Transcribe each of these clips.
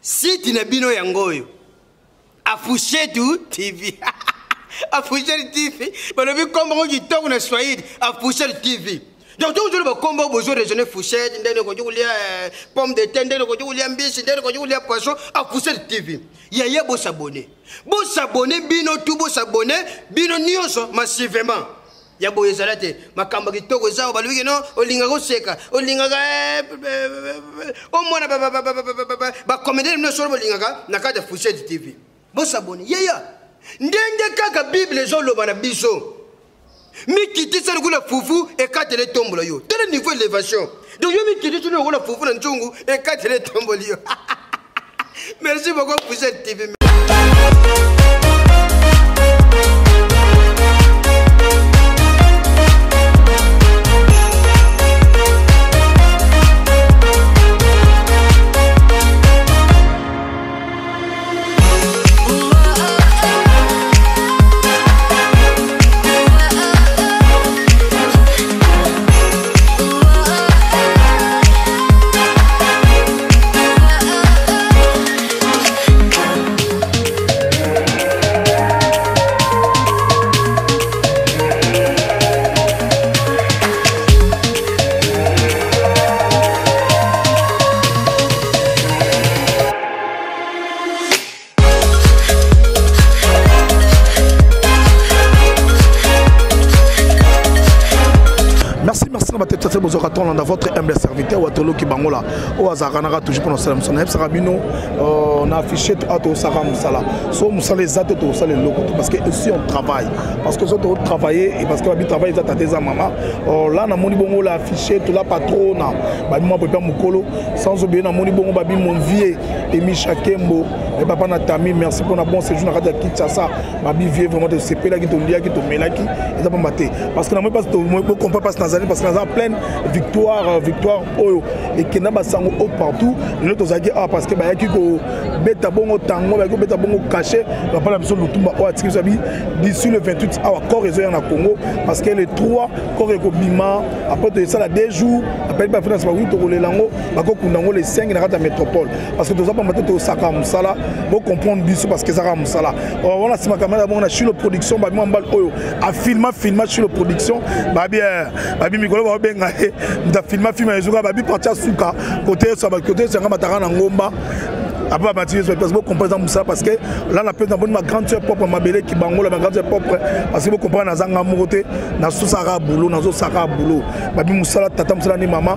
Site na bino yangoyo. Afushetu TV. Afushetu TV. Balobi kombo ngi tongo na Swahili. Afushetu TV. Donc tout le monde combo besoin de jeune fouchette, ndene ko julia pomme de terre, ndene ko julia mbishi, ndene ko julia poisson. Afushetu TV. Yaya bo s'abonner. Bo s'abonner bino tout bo s'abonner bino nyonso massivement. Ya bo ezalate makamba kitoko zao baluki no olinga ko seka olinga ka o mona ba commander no solo olinga na kata Afushetu TV. Bo s'abonner. Yaya ndenge kaka Bible zo loba na biso. Mi kiti sa ngula fufu e katele tombolo yo. Tel niveau d'élévation. Donc yo mi kiti tu ngula fufu na nchungu e katele tombolo yo. Merci beaucoup Afushetu TV. Dans votre humble serviteur Waterloo qui bangola au Azarana toujours pour nos salams son Sarabino on a affiché à Sara Moussala so Moussala les atos tout ça les locaux parce que ici on travaille parce que les autres travailler et parce que la travail ils attendent des maman là na moni bongo la affiché tout la patrona ba moi papa mukolo sans oublier na moni bongo babi mon vieux et Michakembo et papa Natami merci pour un bon séjour na radio Kinshasa babi vieux vraiment de CP là qui to lia qui to melaki et ça pas mater parce que na moi pas to comprend pas parce que na pleine victoire oyo et qui n'a pas sango au partout l'autre zaki ah parce que ba yaki ko beta bongo tango ba ko beta bongo caché va pas la mission lutumba o atiki sabi d'ici le 28 awa corps réseau na Congo parce que les 3 corps ko bima après de ça la 2 jours après ba finance ba 8 to lelango ba ko kunango les 5 na kata métropole parce que to za pas maté to Saka Moussala bo comprendre biso parce que Saka Moussala on a sima caméra bon na sur la production ba mbal oyo a filma sur la production ba bien mikolo ba benga nda filma ezuka babi parti suka côté ça va côté c'est ngama na ngomba après Mathieu parce que vous comprenez ça parce que là la peine ma grande sœur propre ma belle qui bangola ma grande sœur propre parce que vous comprenez na zanga moté na sosara boulot na sosara boulot babi musala tata musala ni maman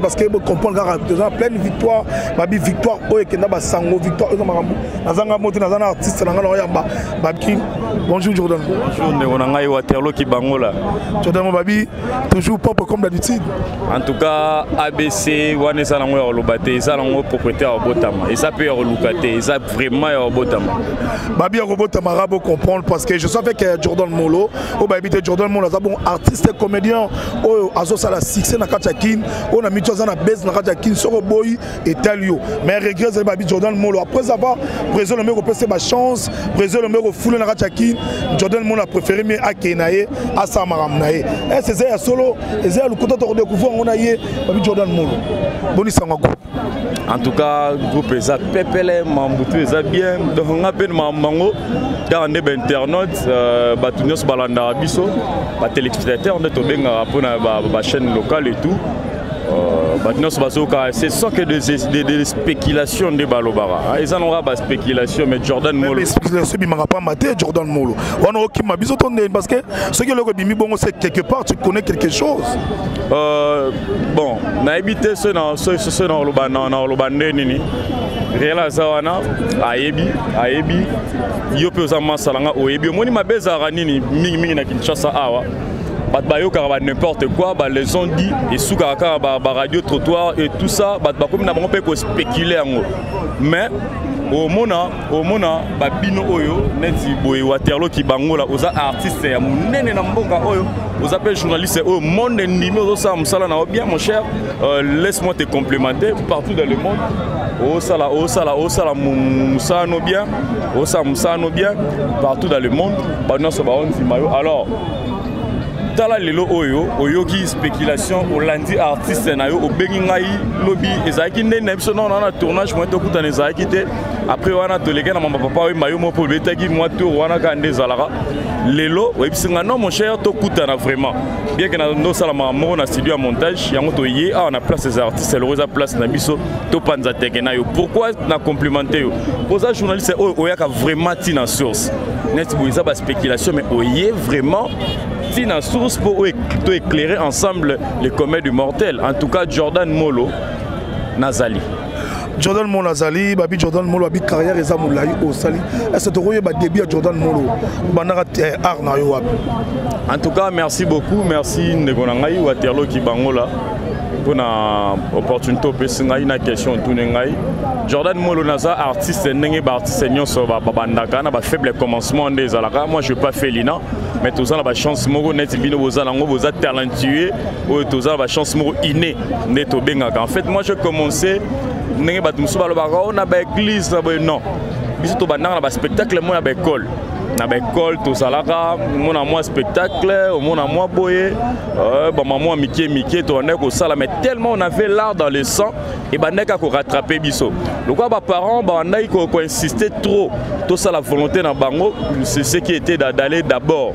parce que vous comprenez dans pleine victoire babi victoire oyo kenda ba sango victoire na makambo na zanga moté na zana artiste na ngana yamba babi bonjour Jordan bonjour on a ngai Waterloo qui bangola Jordan babi toujours propre comme d'habitude en tout cas ABC wane ça nango ya lobate ça nango propriétaire botama et ça peut reloucater ça vraiment ya botama babi ya botama rabo comprendre parce que je sais avec Jordan Molo o babi te Jordan Molo ça bon artiste comédien o azo sala succès na kachakin on a mis chose na base na kachakin soko boy et talio mais regret c'est babi Jordan Molo après avoir présent le mec passer ma chance présent le mec foule na kachakin Jordan Molo a préféré mais à Kenaye à Samaram nae et c'est ça solo et c'est le côté de découvrir on a yé babi Jordan Molo boni sanga groupe en tout cas groupe ça pepele mambutu ça bien donc on a peine mango dans des internautes batunios balanda biso ba téléspectateurs on est au benga pour la chaîne locale et tout c'est sans que des spéculations de Balobara. Ils en aura pas spéculation, mais Jordan Molo. Les spéculations, il ne m'a pas maté Jordan Molo. On a qui m'a besoin parce que ce que le Bimi Bongo c'est quelque part, tu connais quelque chose. Bon, on a habité ce dans le Nini. Réla Zawana, Aebi, Yope Zama Salanga, Oebi, Moni Mabeza Ranini, Mimi na Kinshasa Awa. N'importe quoi, les ont dit, et sous radio trottoir et tout ça, comme n'a pas spéculer en haut. Mais au Mona, Bino Oyo, Neti Boy Waterloo qui bangola, aux artistes, Nene Namboka Oyo, aux appels journalistes, au monde numéro ça, bien mon cher, laisse-moi te complémenter partout dans le monde. Osala, Moussano bien, partout dans le monde, alors. tala lelo oyo oyoki spéculation olandi artiste na yo obengi ngai lobi ezalaki nde na biso non na tournage moi tokutana ezalaki te après wana toleka na mama papa oyo mayo mo po betaki moi tour wana ka nde ezalaka lelo oyebisinga non mon cher tokutana vraiment bien que na ndosala moko na studio ya montage yango toye awa na place des artistes eloroza place na biso topanza teke na yo pourquoi na complimenter yo posa journaliste oyo oyaka vraiment tina source neti boyeza ba spéculation mais oye vraiment tina source pour éclairer ensemble les comètes du mortel. En tout cas, Jordan Molo, Nazali. Jordan Molo Nazali, Babi Jordan Molo, Babi carrière et Zamoulaï au Sali. Est-ce que tu as début à Jordan Molo? En tout cas, merci beaucoup. Merci Ndegonangaï ou Aterlo Kibangola pour l'opportunité de poser une question. Jordan Molo Naza, artiste, artiste, na faible commencement des alaka. Moi, je n'ai pas fait l'INA, mais tous la chance moro net bino bozalango boza talentueux ou tous la chance moro inné net obengaka. En fait, moi, je commençais ndenge bato musuba lo baka na ba église na ba non. Biso to bandanga na ba spectacle mo na ba école. Na ba école to salaka mon a moi spectacle mon a moi boye ba maman Mickey to on est ko sala mais tellement on avait l'art dans le sang et ba ndeka ko rattraper biso. Donc ba parents ba ndai ko insister trop to ça la volonté na bango c'est ce qui était d'aller d'abord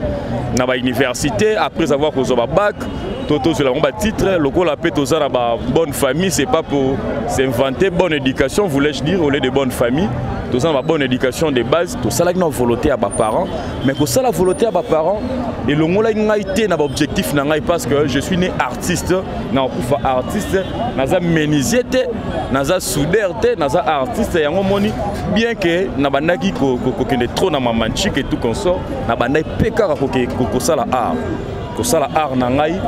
na ba université après avoir ko ba bac toto sur la titre le la paix to ça na ba bonne famille c'est pas pour s'inventer bonne éducation voulais-je dire au lieu de bonne famille. Tout ça, la bonne éducation de base, tout ça, là, nous volonté à nos parents. Mais pour ça, la volonté à nos parents, et le mot là, il a été un objectif parce que je suis né artiste, artiste, naza menuisier, naza soudeur, naza artiste, et moni bien que nabandaki ko trop na mamanchik et tout consort, nabandai pekara ko ça la art. Kosala art na ngai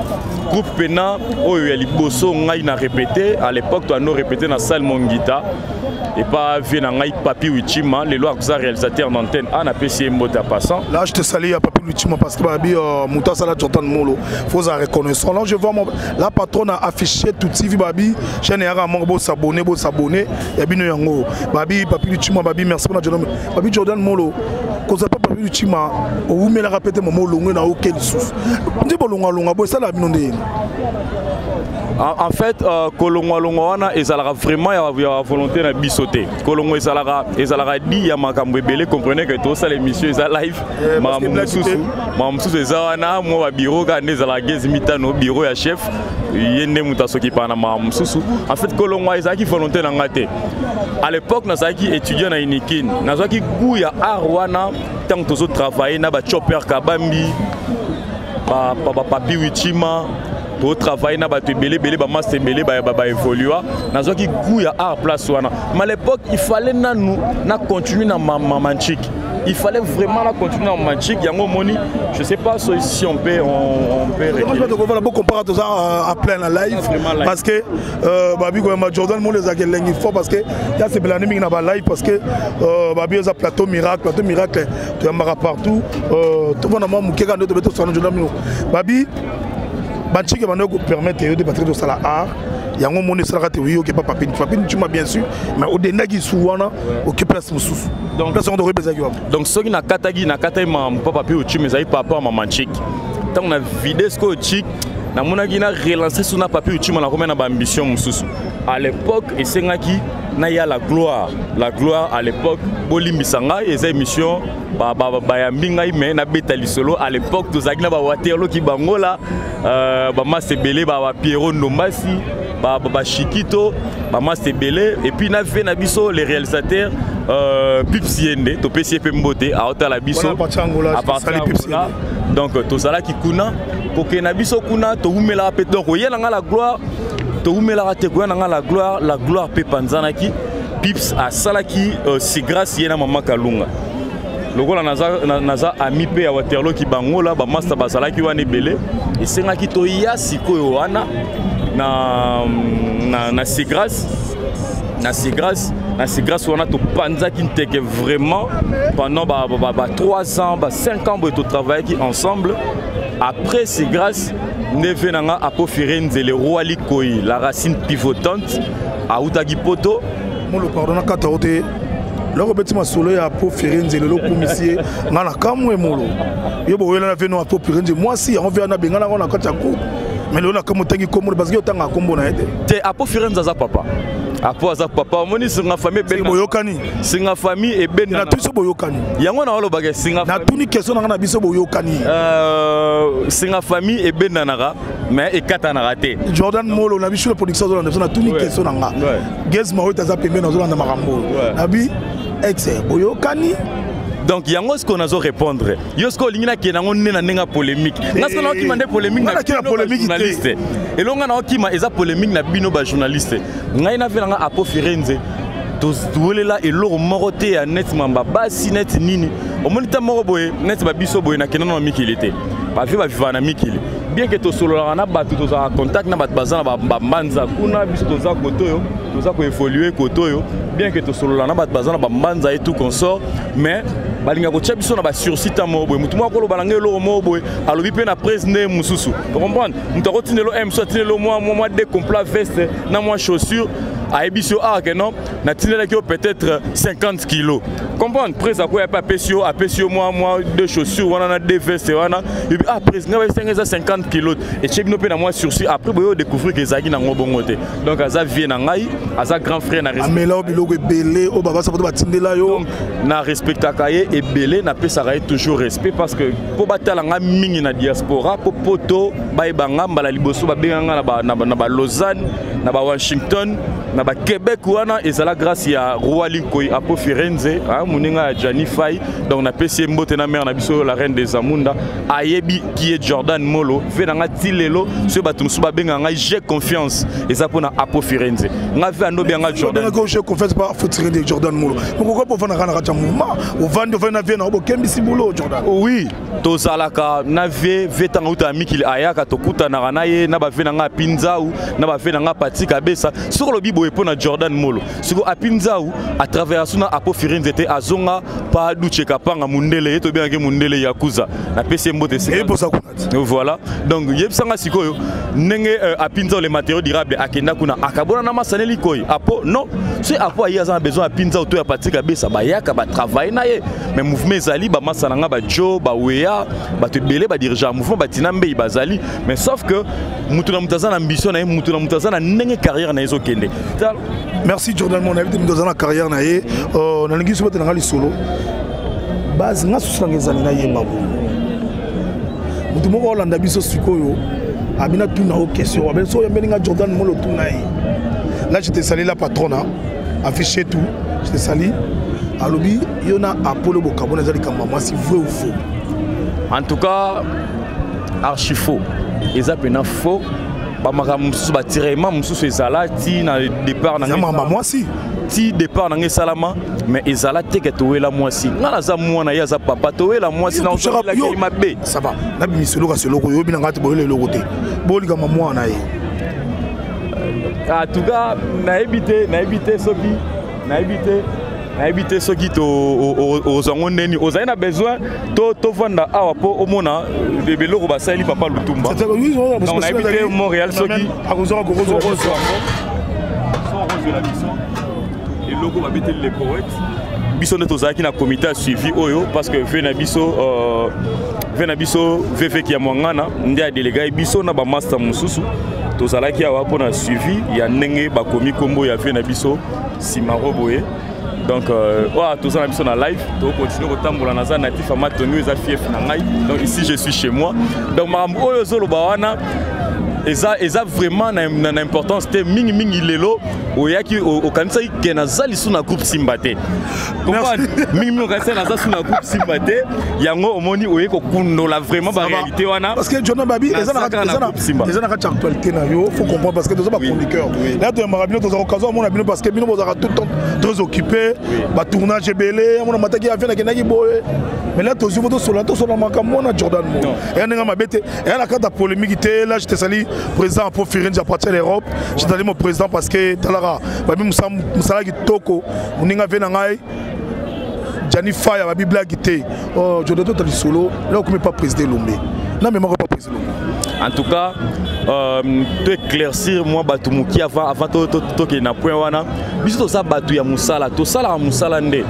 groupe pena oyo ya liboso ngai na répété à l'époque to no répété na salle Mongita et pas vu na ngai Papi Wichima le loi que réalisateur d'antenne a na PC Mbota passant là je te salue à Papi Wichima parce que Babi Mouta Sala Jordan Molo faut ça reconnaissance là je vois la patronne a affiché tout TV Babi chaîne ya mo s'abonner ya bino yango Babi Papi Wichima Babi merci pour Jordan Babi Jordan Molo cause pas Papi Wichima ou me la répéter momo longue na aucun sous. En fait, Kolongo wana ezalaka vraiment ya volonté na bisoté. Kolongo ezalaka dit ya makambo ebele comprenez que tout ça l'émission est live. Mamsusu ezana moi bureau ka nezala gezi mitano bureau ya chef yende mutasoki pana mamsusu. En fait Kolongo ezaki volonté na ngate. À l'époque nazaki étudiant na Inikin, nazaki goût ya art wana tant que tous travailler na ba chopper kabambi Papi Wichima pour travailler na bato belé ba master belé ba évoluer nazoki goût ya art place wana mais à l'époque il fallait na continuer na mamanchik il fallait vraiment la continuer en magic yango moni je sais pas si on peut voilà beaucoup comparer tout ça à plein la live parce que Babi Jordan Molo les a fort parce que il y a ces blaniming na ba live parce que Babi a plateau miracle tu as partout tout le monde mukeka ndo beto sana Jordan Molo Babi Banchik va nous permettre de battre tout ça la art yango moni sala te oui pas Papi tu m'as bien sûr mais au denagi souwana occupe place mususu donc place on doit rebeza기 donc ce qui na katagi na katai ma papa Papi tu me zai papa maman chic tant na vidéo ce chic na monaki na relancer sur na Papi tu na na ambition mususu à l'époque et sengaki na ya la gloire à l'époque bolimbisanga et ces émissions ba yambinga mais na betali solo à l'époque to zakina ba Waterloo ki bangola ba masebele ba Pierrot Nombasi ba Chikito ba masebele et puis na ve na biso les réalisateurs Pipsiende to PCP Mbote a ota la biso à partir de donc to sala ki kuna koke na biso kuna to umela peto ko yela nga la gloire to umela te ko nga la gloire pe panzanaki Pips a salaki si grâce yena mama Kalunga lokola naza ami pe ya Waterloo ki bangola ba master basalaki wana ebele esengaki to ya sikoyo wana na si grâce wana to panzaki nteke vraiment pendant 3 ans 5 ans to travaillaki ensemble après si grâce neve nanga apofire nzele roi likoi la racine pivotante a utagi poto mon le pardon kata ote loko beti masolo ya po Firenze le loko monsieur ngana kamwe molo yo bo wela na veno po Firenze moi si on vient na bengana on kati ya coupe mais le na comme tangi kombo parce que yo tanga kombo na ete te apo Firenze za papa apo za papa moni singa famille ben boyokani singa famille e ben na tuso boyokani yango na walo baga singa na tuni question na biso boyokani singa famille e ben nanaka mais e kata na raté Jordan Molo na biso la production na tuni question nga Gez Mahoy taza pembe na zolanda makambo abi ex boyokani. Donc yango ce qu'on a zo répondre yo ce ko lingina ki na ngone na nenga polémique parce que na ki mande polémique na ki polémique journaliste et longa na ki ma eza polémique na bino ba journaliste ngai na vela nga apo Firenze tozolela eloko moko te ya net mamba basi net nini omonita moko boye net ba biso boye na kenana na mikili te ba vi ba viva na mikili bien que to solo na batu to za contact na batu bazana ba mbanza kuna biso to za kotoyo to za ko évoluer kotoyo bien que to solo na batu bazana ba mbanza et tout consort mais balinga ko tchabiso na ba sursite mo boye mutu moko lo balanga eloko mo boye alobi pe na president mususu tu comprends mutu ko tinelo m so tinelo moi de complet veste na moi chaussure a ebisio a que non na tinela ki peut-être 50 kilos comprendre presse quoi pas pesio a pesio moi deux chaussures wana na deux vestes wana et puis après nga ba 50 kilos et check no pe na moi sursis après boyo découvrir que zaki na ngobongote donc aza vie na ngai aza grand frère na respect amela biloko ebele o baba sapoto batindela yo na respectaka ye ebele na pesa ka toujours respect parce que po batala nga mingi na diaspora po poto baibanga mbala liboso babenganga na ba Lausanne na ba Washington na ba Québec wana ezala grâce ya roi Linkoy apo Firenze muninga Jani Fay donc na pesi mbote na mère na biso la reine des Amunda ayebi qui est Jordan Molo venanga tilelo so batu musu babenganga j'ai confiance ezapona apo Firenze nga ve ando benga Jordan ko j'ai confiance pas faut tirer de Jordan Molo pourquoi pour vana kana kacha mouvement au vendre na vie na obo kembisi bulo Jordan oui tozalaka na ve vetanga uta mikili ayaka tokuta na kanaye na ba venanga pinzau na ba venanga patika besa sur le bibo epona Jordan Molo siko apinzau à travers suna apo Firenze te azonga pa ducheka panga mundele eto bien ke mundele yakuza na pesi mbote c'est voilà donc yebsanga sikoyo nenge apinzau les matériaux durables akenda kuna akabona na masaneli koy apo non c'est apo ayaza besoin apinzau to ya patika besa ba yaka ba travailler na ye mais mouvement ezali ba masananga ba jo ba weya ba te belé ba dirigeant mouvement ba tinambe bazali mais sauf que mutuna mutazana ambition na mutuna mutazana nenge carrière na ezo kende. Merci Jordan mon invité dans la carrière na ye na lingi so batana ngali solo base nga susangezana na yemba bo mutu moko olanda biso sikoyo abina tuna o question abe so yambeli nga Jordan Molo tuna ye là je te salue la patronne affiché tout je te salue alobi yona Apollo Bokabona zali kamba moi si vrai ou faux en tout cas archi faux eza pena faux ba makam mususu ba tirement mususu ezala ti na départ na moi si ti départ na salama mais ezala teke toela moi si ngala za mwana ya za papa toela moi si na la kelima be ça va na bimiselo ka selo ko yo bina ngati boyele lokote bolika mwana ye en tout cas na éviter soki na éviter soki to ozango neni ozali na besoin to vanda awa po omona beloko basali papa Lutumba on a évité Montréal soki akozora ko rose la mission et logo ba bete les poètes biso nde tozalaki na comité suivi oyo parce que vena biso VV ki ya mwangana nde a délégué biso na ba master mususu tozalaki awa po na suivi ya ndenge bakomi kombo ya vena biso Simaro boye. Donc, tout ça, on a live. Donc, on continue à tambour na natif à Matonio, ils a fief na ngai. Donc ici, je suis chez moi. Donc, ma oyo zolo bawana. Eza vraiment na importance c'était mingi lelo oyaki au kanisa kenaza lisu na groupe Simbate. Mingi kanisa na zasu na groupe Simbate yango omoni oyeko kundola vraiment ba réalité wana parce que Jordan Babi eza na actualité na yo faut comprendre parce que toza ba chroniqueur là to marabino toza occasion mona bino parce que bino bozaka tout le temps très occupé ba tournage belé mona mataki afena kenaki boye mais là tozu voto sur la makamona Jordan Mo et nga mabete et la carte de polémique là je te salue président pour Firenze à partir de l'Europe. Je suis allé mon président parce que Talara, Babi Moussala Toko, Mouninga Venangai, Jani Faya, Babi Blagité, oh, je dois être solo, là on ne peut pas présider l'Omé. Non, mais moi je ne peux pas présider l'Omé. En tout cas, tu éclaircir moi Batumuki avant que na point wana. Biso ça batu ya musala, to sala musala nde.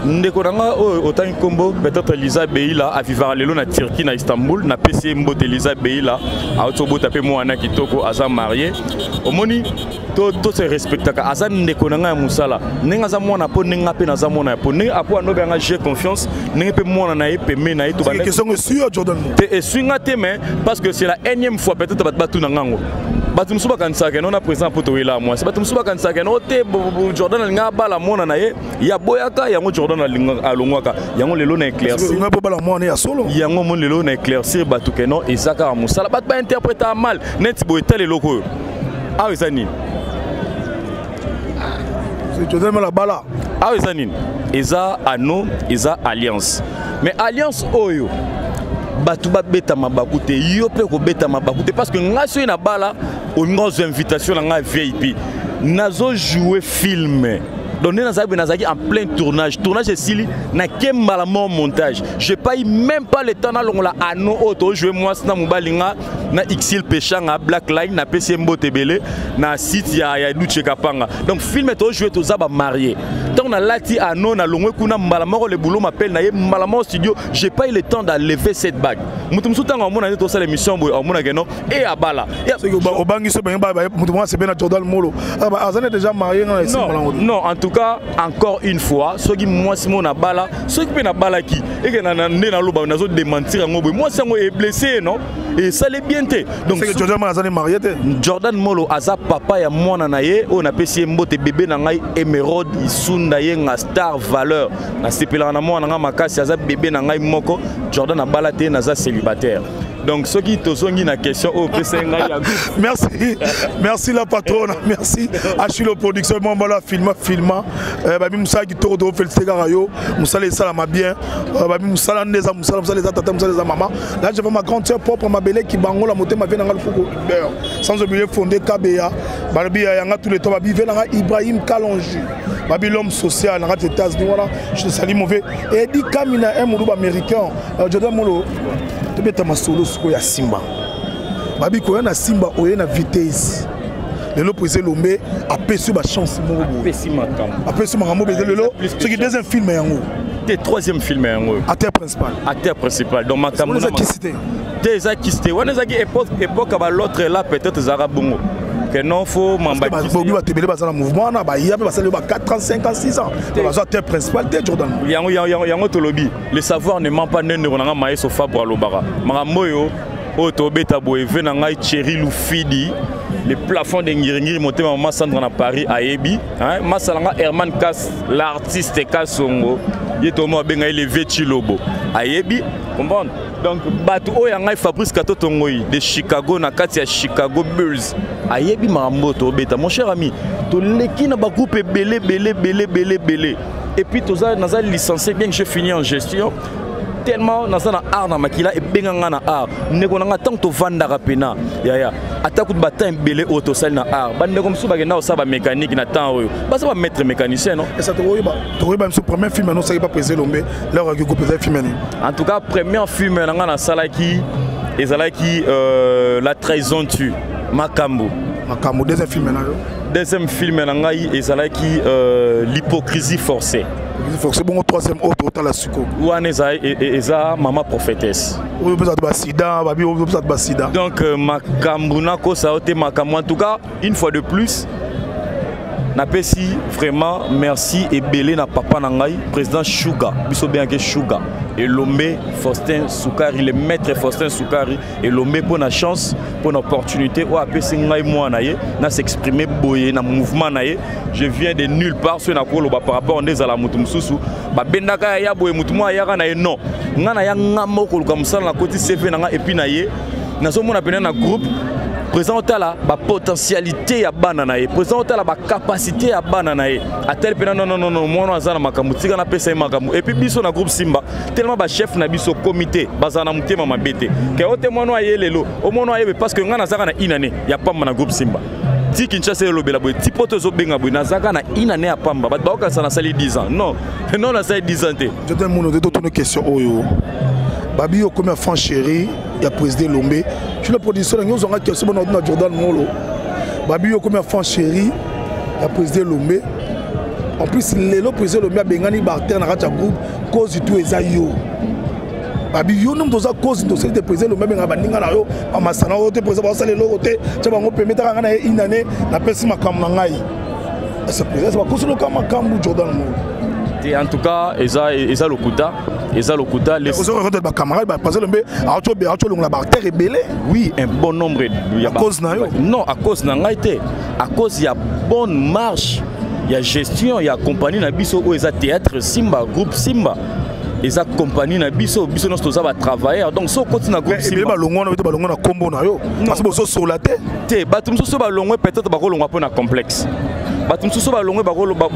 Ndeko nanga autant combo peut-être Elisa Beila à vivre lelo na Turquie na Istanbul na PC Mbote Elisa Beila a otobo taper moi na kitoko aza marié. Omoni to se respectaka aza ndeko nanga ya musala. Nenga za mwana po nenga pe na za mwana po ne apo no banga j'ai confiance nenga pe mwana na pe me na to ba. C'est question sur Jordan. Et swinga te mais parce que c'est la énième fois peut-être batu na ngango. Batu musuba kanisa ke non a présent pour to ila moi. C'est batu musuba kanisa ke no te Jordan nga bala mwana na ye ya boyaka yango Jordan alongwaka yango lelo na éclaircir. Nga bala mwana ya solo. Yango mon lelo na éclaircir batu ke non ezaka musala bat ba interpréter mal net bo etale loko. Ah ezani. C'est Jordan la bala. Ah ezani. Eza ano eza alliance. Mais alliance oyo batu ba beta mabakute yo pe ko beta mabakute parce que nga so na bala o ngozo invitation nga VIP nazo jouer film donc nazaki en plein tournage est sili na kembala mon montage j'ai pas eu même pas le temps na longola ano auto jouer moi na mubalinga na XL Pechanga Black Line na PC Mbotebele na site ya Duche Kapanga donc film to jouer to zaba marié donc na lati ano na longwe kuna mbala moko le boulot m'appelle na ye mbala mo studio j'ai pas eu le temps d'enlever cette bague mutumsu tanga mona to ça l'émission boy mona geno et abala au bangi so ben ba mutumwa c'est ben Jordan Molo azane déjà marié na non en tout cas encore une fois ceux qui moi Simon na bala ceux qui na bala qui et que na na loba nazo démentir ngo boy moi sango est blessé non et ça l'est bien té donc c'est que Jordan Mazane marié té Jordan Molo aza papa ya mwana na ye on a pesi mbote bébé na ngai Emerald isunda ye nga star valeur na sepela na mwana nga makasi aza bébé na ngai moko Jordan na bala té naza célibataire. Donc ceux qui te sont une question au merci la patronne, merci Achille production moi voilà filma babi Moussa qui tourne de féliciter Garayo Moussa les salama bien babi Moussa les Moussa les tata Moussa les maman là je vois ma grande sœur propre ma belle qui bango la montée ma vie dans le fogo sans oublier fondé KBA babi yanga tous les temps babi venanga Ibrahim Kalonji babi l'homme social dans les États-Unis voilà je salue mauvais et dit Kamina un moulou américain Jordan Molo tu beta masolo suko ya Simba babi ko na Simba oye na vitesse lelo prise lombe apesu ba chance mo apesu makambo beze lelo ce qui deuxième film yango te troisième film yango acteur principal donc makambo na des akiste wana zaki époque ba l'autre là peut-être zara bongo que non faut m'embêter bobi ba tebele ba sana mouvement na ba ya ba sala ba 4 ans 5 ans 6 ans ba acteur principal te Jordan yango to lobby le savoir ne ment pas nene ronanga maïso fabre lobara makambo yo oto beta boye venanga Thierry Lufidi les plafonds de Ngiri monté maman Sandra na Paris à Ebi hein masalanga Herman Kass l'artiste Kassongo yeto mo benga il Veti Lobo à Ebi comprendre donc batu oyanga Fabrice Katotongoyi de Chicago na kati ya Chicago Bulls à Ebi mamoto beta mon cher ami to leki na ba groupe belé et puis to za naza licencié bien que j'ai fini en gestion tellement dans un art na makila et benganga na art ndeko nanga tant to vanda rapena ya ataku bata mbele auto sal na art bande comme so bagenda ça ba mécanique na temps oyo ba ça ba maître mécanicien non et ça to ba son premier film non ça pas présé lombe leur que présé film en tout cas premier film nanga na salaki ezalaki la trahison tue makambo deuxième film nanga ezalaki l'hypocrisie forcée. C'est bon, troisième autre, autant la suko. Eza maman prophétesse. Donc Makambuna Kosaote Makamou. En tout cas, une fois de plus, Napesi vraiment merci et belé na papa nangai président Shuga biso bien que Shuga et Lombe Faustin Soukari le maître Faustin Soukari et Lombe pour la chance pour l'opportunité ou apesi ngai moi naie na s'exprimer boye na mouvement naie je viens de nulle part sur na kolo par rapport on est à la mutumsusu ba bendaka ya boye mutumo ya kana non ngana ya ngamoko comme ça na côté CV nanga et puis naie na so mona pena na groupe présenter la potentialité à bananae, présenter la capacité à bananae. À tel point non moi on a makamu, tika na pesa makamu. Et puis biso na groupe Simba, tellement ba chef na biso comité, bazana mutema mabete. Que ote moi no ayé lelo, au moi no ayé parce que ngana zaka na inane, ya pamba na groupe Simba. Ti Kinshasa lo bela boy, ti poto zo benga boy, na zaka na inane ya pamba. Ba ka ça na sali 10 ans. Non, non na sali 10 ans. Je te demande de ton question oyo. Babi o comme enfant chéri il y a président Lombe. Je suis le producteur, nous avons question de Jordan Molo. Babi yo comme enfant chéri, il y a président Lombe. En plus, le président Lombe a bengani barter dans le groupe cause du tout ezayo. Babi yo nous doza cause de ce président Lombe benga baninga na yo, amasana o te président ba sala lo te, tu vas permettre à ngana une année na pesi makamna ngai. Ce président c'est pas cause le makambu Jordan Molo. En tout cas, Eza Lokuta, les oui, un bon nombre de à cause non, à cause n'a été. À cause il y a bonne marche, il y a gestion, il y a compagnie na biso ou Eza théâtre Simba, groupe Simba. Eza compagnie na biso nos va travailler. Donc so continue groupe Simba. Mais balongo na combo na yo. Parce que so solaté. Té batum so balongo peut-être ba kolongo po na complexe. Batum so balongo ba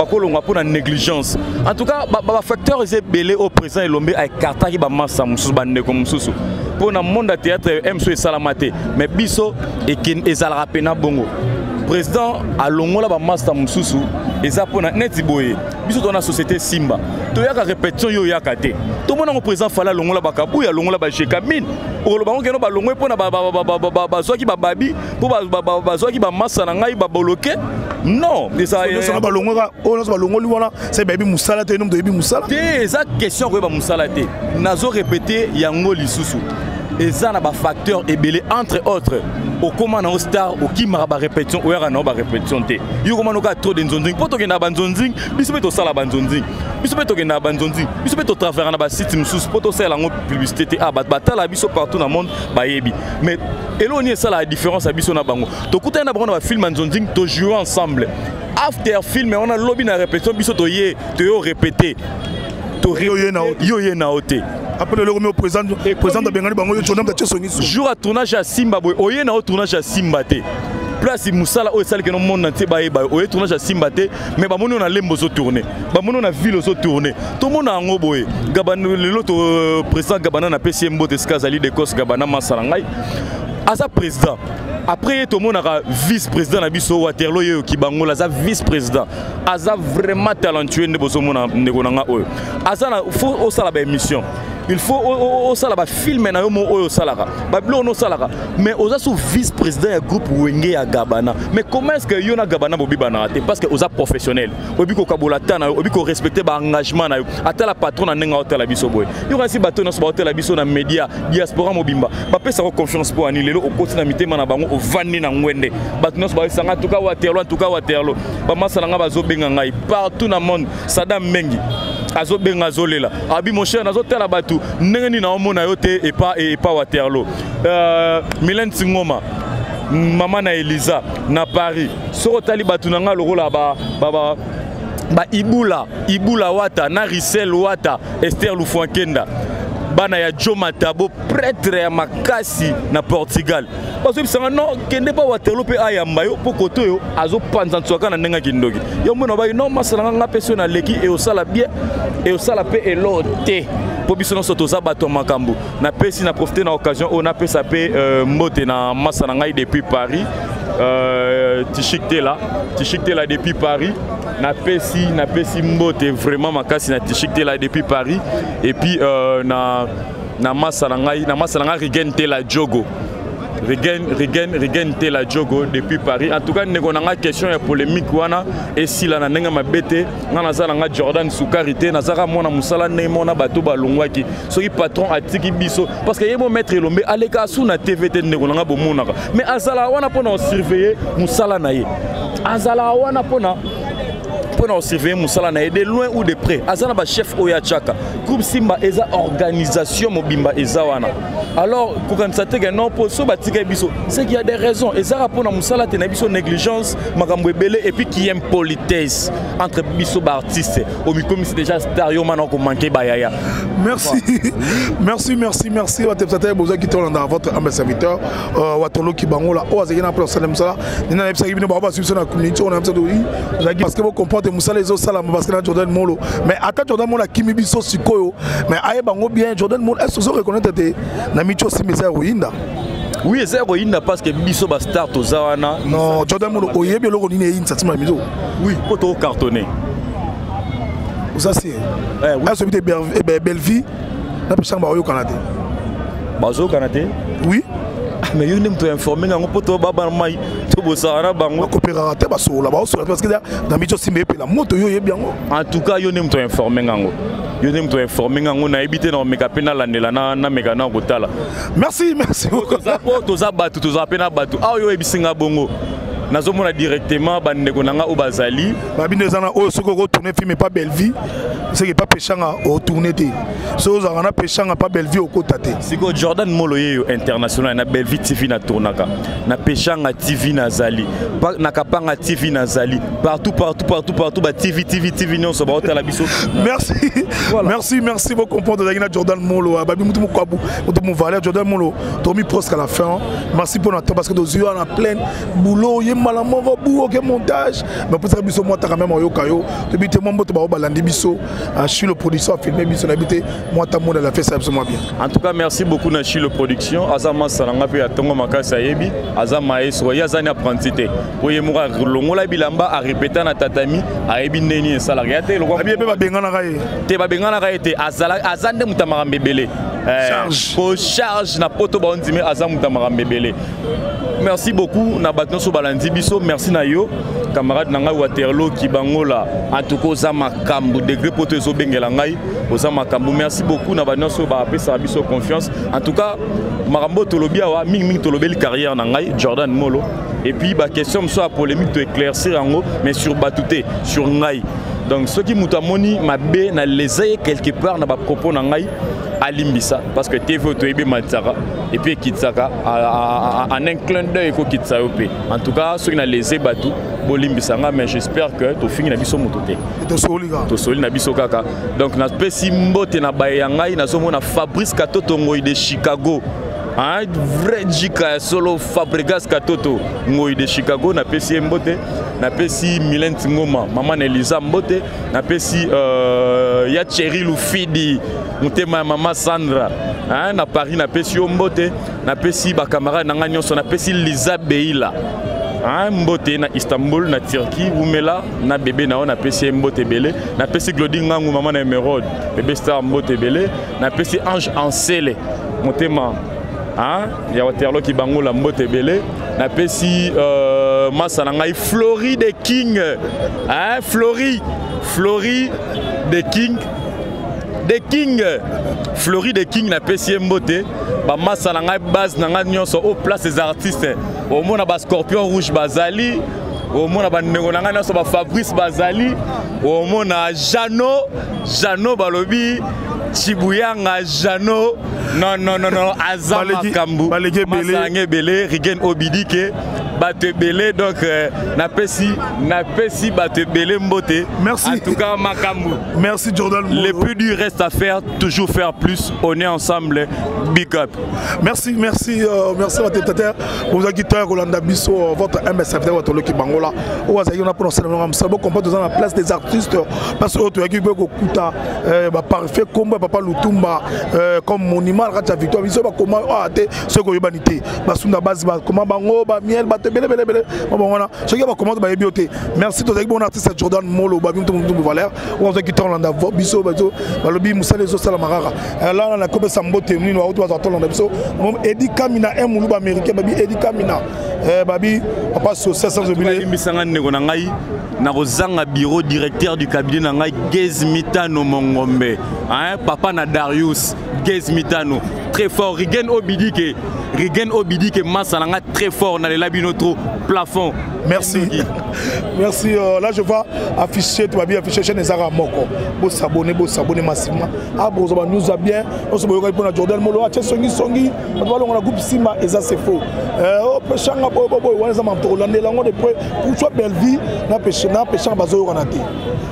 kolongo po na négligence. En tout cas, ba facteur est belé au présent et Lombe ay karta ki ba massa mususu ba ndeko mususu. Pour na monde théâtre MSO et salamate, mais biso et kin ezala pena bongo. Président a longola ba massa mususu eza pona neti boye. Biso dans la société Simba. To yaka répétition yo yaka te. To mona ko président fala longola ba kabu ya longola ba jekamine. O lo bango keno ba longoe pona ba zoki ba babi, po ba zoki ba massa na ngai ba boloke. Non, ça ba longola, o ba longoli wana, c'est baby musala te nom de baby musala. Te eza question ko ba musala te. Nazo répéter yango lisusu. Et ça n'a pas facteur ébélé entre autres au commandant au star au qui m'a ba répétition ou era na ba répétition te yo commandant ka trop d'enzonzing poto ke na banzonzing biso beto sala banzonzing biso beto ke na banzonzing biso beto travers na ba site musus poto sala ngo publicité te ah batala biso partout dans le monde ba yebi mais eloni ça la différence à biso na bango to kuta na bango ba film banzonzing to jouer ensemble after film on a lobby na répétition biso to yo répéter to yo na oté. Après le président de Bengali Bango, jour à tournage à Zimbabwe, oye na tournage à Zimbabwe. Place Moussala au sale que nous monde entier baé oye tournage à Zimbabwe, mais ba mono na lembo zo tourner. Ba mono na ville zo tourner. Tout monde a ngoboé. Gabana l'autre président Gabana na PCM Bote Skazali de Kos Gabana Masalangai. Asa président. Après tout le monde a vice-président na biso Waterloo yo ki bangola za vice-président. Asa vraiment talentueux ne bozo mona ndekonanga oyo. Asa na faut au sala ba émission. Il faut au salaba filmer na yo mo au salaka. Ba blo no salaka. Mais oza sous vice-président du groupe Wenge ya Gabana. Mais comment est-ce que yo na Gabana bobi bana raté parce que oza professionnel. Obi ko kabolata na obi ko respecter ba engagement na yo. Ata la patron na nenga hotel la biso boy. Yo rasi bato na hotel la biso na média diaspora mobimba. Ba pesa ko confiance pour ani lelo au continent mitema na bango o vandi na ngwende. Bato no ba sanga tuka Waterloo. Ba masala nga bazo benga ngai partout na monde. Sadam Mengi. Azo benga zolela. Abi mon cher nazo tela batu. Nengeni na omona yote et pas Waterloo. Mylène Singoma, maman na Elisa na Paris. Soro tali batu nanga lokola ba Ibula Wata na Rissel Wata Esther Lufuankenda. Bana ya Joe Matabo prêtre ya makasi na Portugal. Parce que non kende pas Waterloo pe ayamba yo pokoto yo azo panza tswaka na nenga kindoki. Yo mona ba non masala nga peso na leki et au sala bien et au sala pe elote. Pour biso soto za bato makambu. Na pesi na profiter na occasion on a pe sa pe mote na masala ngai depuis Paris. Tishikte là depuis Paris. Na pesi mbote vraiment makasi na tishikte là depuis Paris et puis na masalanga rigente la jogo rigente la jogo depuis Paris. En tout cas nego na question ya polémique wana et si la na nenga mabete na zalanga Jordan Soukarité na zara mona musala ne mona bato balongwaki soki patron atiki biso parce que yemo maître Lombe aleka sou na TVT nego na bomona mais azala wana pona surveiller musala na ye azala wana pona surveiller Moussala na de loin ou de près. Azana ba chef Oya Chaka. Groupe Simba eza organisation mobimba ezawana. Alors pour constater que non pour so batika biso, c'est qu'il y a des raisons. Ezara pona Moussala te na biso négligence, makambo ebele et puis qui aime politesse entre biso ba artistes. Au micro c'est déjà star yo maintenant ko manquer bayaya. Merci. Merci. Watepsata boza qui tourne dans votre humble serviteur Waterloo ki bangola o azekina pour salem sala. Nina na bisa bino ba sur na community on a besoin de parce que vous comprenez Moussala les autres salama parce que na Jordan Molo mais ata Jordan Molo kimi biso sikoyo mais aye bango bien Jordan Molo est-ce que vous reconnaissez na micho simisa ruinda. Oui, c'est ruinda parce que biso ba start to zawana. Non, Jordan Molo oyebi loko ni ne insatima mizo. Oui, poto cartonné. Ça c'est. Est-ce que tu es belle vie? Na pesa ba oyo Canada. bazo kanate. Oui. Mais yo n'aime toi informer ngango poto baba mai to bosara bango coopérateur basola parce que dans micho simbe pe la moto yo bien. En tout cas yo n'aime toi informer ngango. Yo n'aime toi informer ngango na ebité na meka pena landela na meka na kotala. Merci toza batu toza pena batu a yo ebisinga bongo nazomona directement bandeko nanga o bazali babine zana o soko ko tourner film pas belle vie c'est que pas péchanga o tourner té so za na péchanga pas belle vie o ko taté siko Jordan Moloye international na belle vie TV na tournaka na péchanga TV na zali na kapanga TV na zali partout ba TV non so ba hôtel biso. Merci beaucoup pour de Jordan Molo babi mutu mu kwabu mutu mu valeur Jordan Molo tomi presque à la fin. Merci pour notre temps parce que nos yeux on a plein boulot malamoko buo ke montage mais pour ça biso moi ta quand même yo kayo to bité moi moto ba balandi biso Chilo production a filmé biso na bité moi ta monde la fait ça absolument bien. En tout cas merci beaucoup na Chilo production azama salanga pe atongo makasa yebi azama eso yazani apprentité oye mura longola bilamba a répéter na tatami a yebi neni salarié te lokwa abi be ba bengana kaye te ba bengana kaye te azala azande mutamara mbebele charge na poto ba ondime azam mutamara mbebele. Merci beaucoup na batno so balandi biso merci na yo camarade nanga Waterloo Kibangola en tout cas za makambu degré poto ezo bengela ngai oza makambu merci beaucoup na batno so ba pesa biso confiance en tout cas makambo tolobia wa mingi tolobeli carrière na ngai Jordan Molo et puis ba question so a polémique to éclaircir en mais sur batouté sur ngai donc ceux qui mutamoni mabe na lesaye quelque part na ba propos na ngai alimbisa parce que TV Otoebe Matsara et puis Kitsaka en un clin d'œil ko Kitsaope. En tout cas ceux qui na lesé batu bolimbisanga mais j'espère que to fini na biso mototé. To soli na biso kaka. Donc na pesi mbote na bayangai na somona Fabrice Katoto ngoi de Chicago. Un vrai Jika solo Fabregas Katoto ngoi de Chicago na pesi mbote na pesi Milen Ngoma maman Elisa mbote na pesi ya Thierry Lufidi mutema maman Sandra na Paris na pesi mbote na pesi ba camarade nanga nyonso na pesi Liza Beila mbote na Istanbul na Turquie umela na bébé na pesi mbote belé na pesi Glody Ngangu maman na Emerald bébé star mbote belé na pesi Ange Ansele mutema ya Waterloo Kibangola mbote belé na pesi masa ngai Flori de King Flori de King Flori de King na pesi mbote ba masa ngai base nanga nyonso au place des artistes au mona ba Scorpion Rouge bazali au mona ba ndeko nanga nyonso ba Fabrice bazali au mona Jano balobi Chibuyanga Jano non Azama Kambu Masange Belé Rigen Obidike Bate Belé donc na pesi Bate Belé Mbote. Merci. En tout cas Makambu. Merci Jordan Molo. Le plus dur reste à faire, toujours faire plus. On est ensemble. Big up. Merci votre tête. Vous avez quitté Rolanda Bisso, votre MSF Waterloo Kibangola. Vous avez eu pour nous comprendre dans la place des artistes parce que tu as eu beaucoup de parfait comme Papa Lutumba comme monument Racha Victoire. Ils sont comment ce que humanité. Basunda base comment bango ba miel ba te bele. Bon voilà. Ce qui va commander ba bioté. Merci to bon artiste Jordan Molo ba bimto Valère. On a quitté Rolanda Bisso bazo ba lobi Moussa les Sala Marara. Là on a comme Sambote Mino auto à Rolanda Bisso. Eddie Kamina un moulou américain babi Eddie Kamina. Babi papa so 500 jubilé. Misanga nego na ngai na kozanga bureau directeur du cabinet na ngai Gez Mitano Mongombe. Papa na Darius Gez Mitano très fort Rigen Obidike Masalanga très fort dans les labinotro plafond. Merci. Merci. Là je vois afficher, tu vas bien afficher chez Nezara Moko. Vous s'abonner massivement. Ah bon, ça nous a bien. On se voit pour Jordan Molo. Ah songi. On va on a groupe Simba et ça c'est faux. Oh pechanga boy. On les a monté Hollandais là on est prêt pour choix belle vie. Na pechanga bazo ranaté.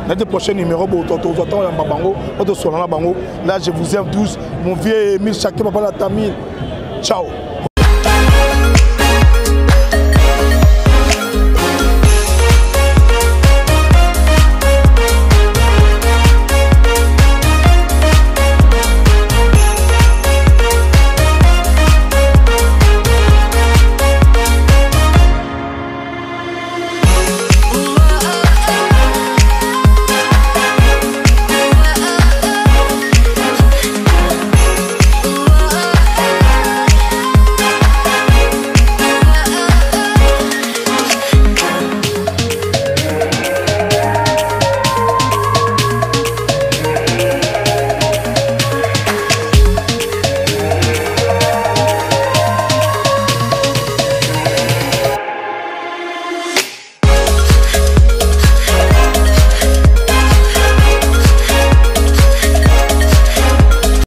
Notre prochain numéro pour attends en Babango, auto sur la Bango. Là je vous aime tous. Mon vieux Emile Chaké papa la Tamil. Ciao.